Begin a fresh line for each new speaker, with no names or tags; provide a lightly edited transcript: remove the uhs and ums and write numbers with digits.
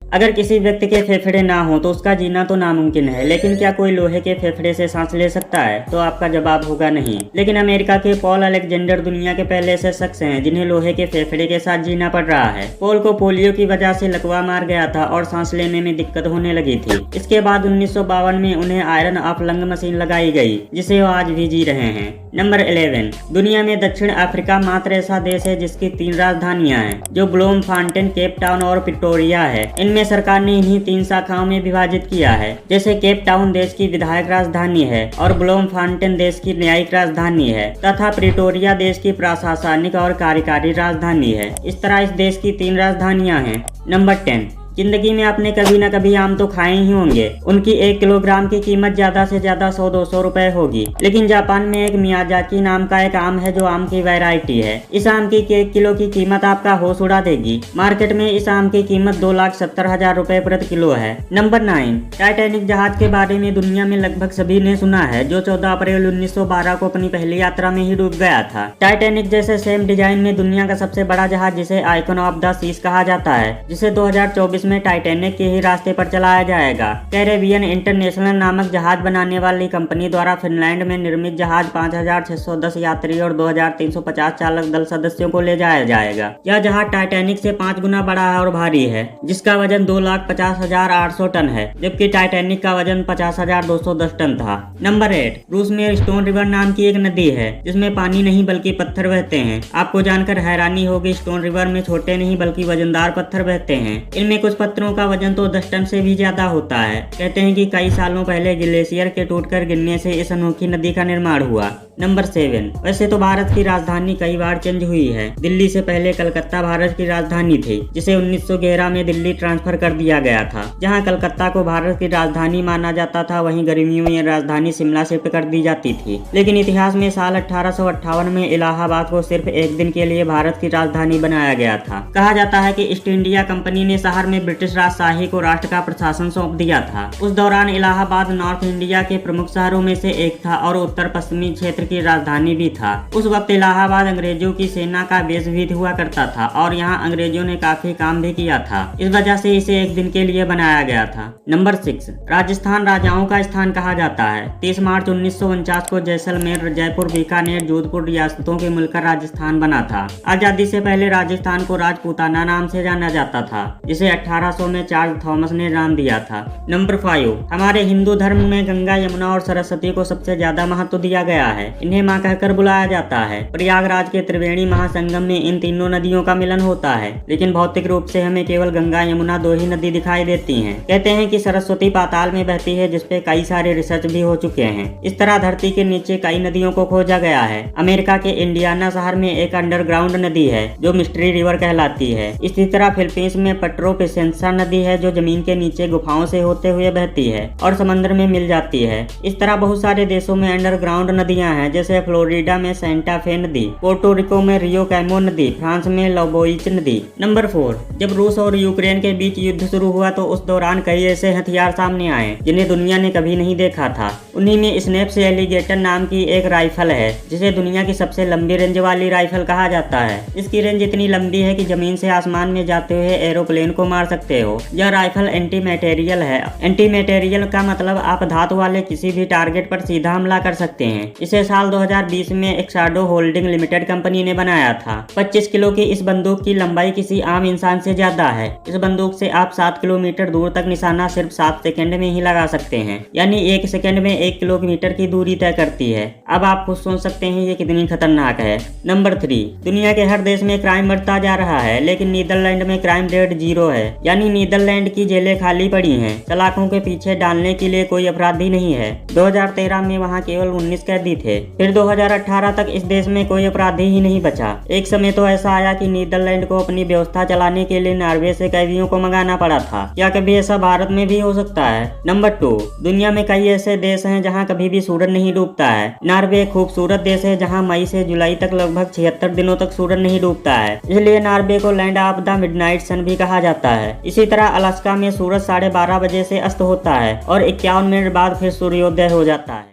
अगर किसी व्यक्ति के फेफड़े ना हो तो उसका जीना तो नामुमकिन है, लेकिन क्या कोई लोहे के फेफड़े से सांस ले सकता है? तो आपका जवाब होगा नहीं। लेकिन अमेरिका के पॉल अलेक्जेंडर दुनिया के पहले ऐसे शख्स हैं जिन्हें लोहे के फेफड़े के साथ जीना पड़ रहा है। पॉल को पोलियो की वजह से लकवा मार गया था और सांस लेने में दिक्कत होने लगी थी। इसके बाद 1952 में उन्हें आयरन ऑफ लंग मशीन लगाई गई, जिसे वो आज भी जी रहे हैं। नंबर 11, दुनिया में दक्षिण अफ्रीका मात्र ऐसा देश है जिसकी 3 राजधानियां हैं, जो ब्लोमफांटेन, केप टाउन और प्रिटोरिया है। इनमें सरकार ने इन्हीं 3 शाखाओं में विभाजित किया है। जैसे केप टाउन देश की विधायक राजधानी है और ब्लोमफांटेन देश की न्यायिक राजधानी है तथा प्रिटोरिया देश की प्रशासनिक और कार्यकारी राजधानी है। इस तरह इस देश की 3 राजधानियां हैं। नंबर 10, जिंदगी में आपने कभी न कभी आम तो खाए ही होंगे। उनकी 1 किलोग्राम की कीमत ज्यादा से ज्यादा 100-200 रुपए होगी। लेकिन जापान में एक मियाजाकी नाम का एक आम है जो आम की वैरायटी है। इस आम की 1 किलो की कीमत आपका होश उड़ा देगी। मार्केट में इस आम की कीमत 2,70,000 रुपए प्रति किलो है। नंबर 9, टाइटैनिक जहाज के बारे में दुनिया में लगभग सभी ने सुना है, जो 14 अप्रैल 1912 को अपनी पहली यात्रा में ही डूब गया था। टाइटैनिक जैसे सेम डिजाइन में दुनिया का सबसे बड़ा जहाज, जिसे आइकन ऑफ द सीज कहा जाता है, जिसे 2024 में टाइटैनिक के ही रास्ते पर चलाया जाएगा। कैरेबियन इंटरनेशनल नामक जहाज बनाने वाली कंपनी द्वारा फिनलैंड में निर्मित जहाज 5,610 यात्री और 2,350 चालक दल सदस्यों को ले जाया जाएगा। यह जहाज टाइटैनिक से 5 गुना बड़ा है और भारी है, जिसका वजन 2,50,800 टन है, जबकि टाइटैनिक का वजन 50,210 टन था। नंबर 8, रूस में स्टोन रिवर नाम की एक नदी है, जिसमें पानी नहीं बल्कि पत्थर बहते हैं। आपको जानकर हैरानी होगी, स्टोन रिवर में छोटे नहीं बल्कि वजनदार पत्थर बहते हैं। इनमें कुछ पत्थरों का वजन तो 10 टन से भी ज्यादा होता है। कहते हैं कि कई सालों पहले ग्लेशियर के टूटकर गिरने से इस अनोखी नदी का निर्माण हुआ। नंबर 7, वैसे तो भारत की राजधानी कई बार चेंज हुई है। दिल्ली से पहले कलकत्ता भारत की राजधानी थी, जिसे 1911 में दिल्ली ट्रांसफर कर दिया गया था। जहां कलकत्ता को भारत की राजधानी माना जाता था, वहीं गर्मियों में राजधानी शिमला शिफ्ट कर दी जाती थी। लेकिन इतिहास में साल 1858 में इलाहाबाद को सिर्फ एक दिन के लिए भारत की राजधानी बनाया गया था। कहा जाता है कि ईस्ट इंडिया कंपनी ने शहर में ब्रिटिश राजशाही को राष्ट्र का प्रशासन सौंप दिया था। उस दौरान इलाहाबाद नॉर्थ इंडिया के प्रमुख शहरों में से एक था और उत्तर पश्चिमी क्षेत्र की राजधानी भी था। उस वक्त इलाहाबाद अंग्रेजों की सेना का बेस भी हुआ करता था और यहाँ अंग्रेजों ने काफी काम भी किया था। इस वजह से इसे एक दिन के लिए बनाया गया था। नंबर 6, राजस्थान राजाओं का स्थान कहा जाता है। 30 मार्च 1949 को जैसलमेर, जयपुर, बीकानेर, जोधपुर रियासतों के मिलकर राजस्थान बना था। आजादी से पहले राजस्थान को राजपूताना नाम से जाना जाता था, जिसे 1800 में चार्ल्स थॉमस ने नाम दिया था। नंबर 5, हमारे हिंदू धर्म में गंगा, यमुना और सरस्वती को सबसे ज्यादा महत्व दिया गया है। इन्हें मां कहकर बुलाया जाता है। प्रयागराज के त्रिवेणी महासंगम में इन तीनों नदियों का मिलन होता है, लेकिन भौतिक रूप से हमें केवल गंगा, यमुना 2 ही नदी दिखाई देती हैं। कहते हैं कि सरस्वती पाताल में बहती है, जिसपे कई सारे रिसर्च भी हो चुके हैं। इस तरह धरती के नीचे कई नदियों को खोजा गया है। अमेरिका के इंडियाना शहर में एक अंडरग्राउंड नदी है जो मिस्ट्री रिवर कहलाती है। इसी तरह फिलीपींस में पट्रो पिसेंसा नदी है जो जमीन के नीचे गुफाओं से होते हुए बहती है और समंदर में मिल जाती है। इस तरह बहुत सारे देशों में अंडरग्राउंड नदियां हैं, जैसे फ्लोरिडा में सेंटा फे नदी, पोर्टो रिको में रियो कैमो नदी, फ्रांस में लोबोइच नदी। नंबर 4, जब रूस और यूक्रेन के बीच युद्ध शुरू हुआ तो उस दौरान कई ऐसे हथियार सामने आए जिन्हें दुनिया ने कभी नहीं देखा था। उन्हीं में स्नेप से एलिगेटर नाम की एक राइफल है, जिसे दुनिया की सबसे लंबी रेंज वाली राइफल कहा जाता है। इसकी रेंज इतनी लंबी है कि जमीन से आसमान में जाते हुए एरोप्लेन को मार सकते हो। यह राइफल एंटी मटेरियल है। एंटी मटेरियल का मतलब आप धातु वाले किसी भी टारगेट पर सीधा हमला कर सकते हैं। इसे साल 2020 में एक्साडो होल्डिंग लिमिटेड कंपनी ने बनाया था। 25 किलो की इस बंदूक की लंबाई किसी आम इंसान से ज्यादा है। इस बंदूक से आप 7 किलोमीटर दूर तक निशाना सिर्फ 7 सेकंड में ही लगा सकते हैं, यानी 1 सेकंड में 1 किलोमीटर की दूरी तय करती है। अब आप खुद सोच सकते हैं ये कितनी खतरनाक है। नंबर 3, दुनिया के हर देश में क्राइम बढ़ता जा रहा है, लेकिन नीदरलैंड में क्राइम रेट 0 है, यानी नीदरलैंड की जेलें खाली पड़ी हैं। सलाखों के पीछे डालने के लिए कोई अपराधी नहीं है। 2013 में वहाँ केवल 19 कैदी थे। फिर 2018 तक इस देश में कोई अपराधी ही नहीं बचा। एक समय तो ऐसा आया कि नीदरलैंड को अपनी व्यवस्था चलाने के लिए नॉर्वे से कैदियों को मंगाना पड़ा था। क्या कभी ऐसा भारत में भी हो सकता है? नंबर 2, दुनिया में कई ऐसे देश हैं जहां कभी भी सूरज नहीं डूबता है। नॉर्वे एक खूबसूरत देश है जहां मई से जुलाई तक लगभग 76 दिनों तक सूरज नहीं डूबता है, इसलिए नॉर्वे को लैंड ऑफ द मिडनाइट सन भी कहा जाता है। इसी तरह अलास्का में सूरज 12:30 बजे से अस्त होता है और 51 मिनट बाद फिर सूर्योदय हो जाता है।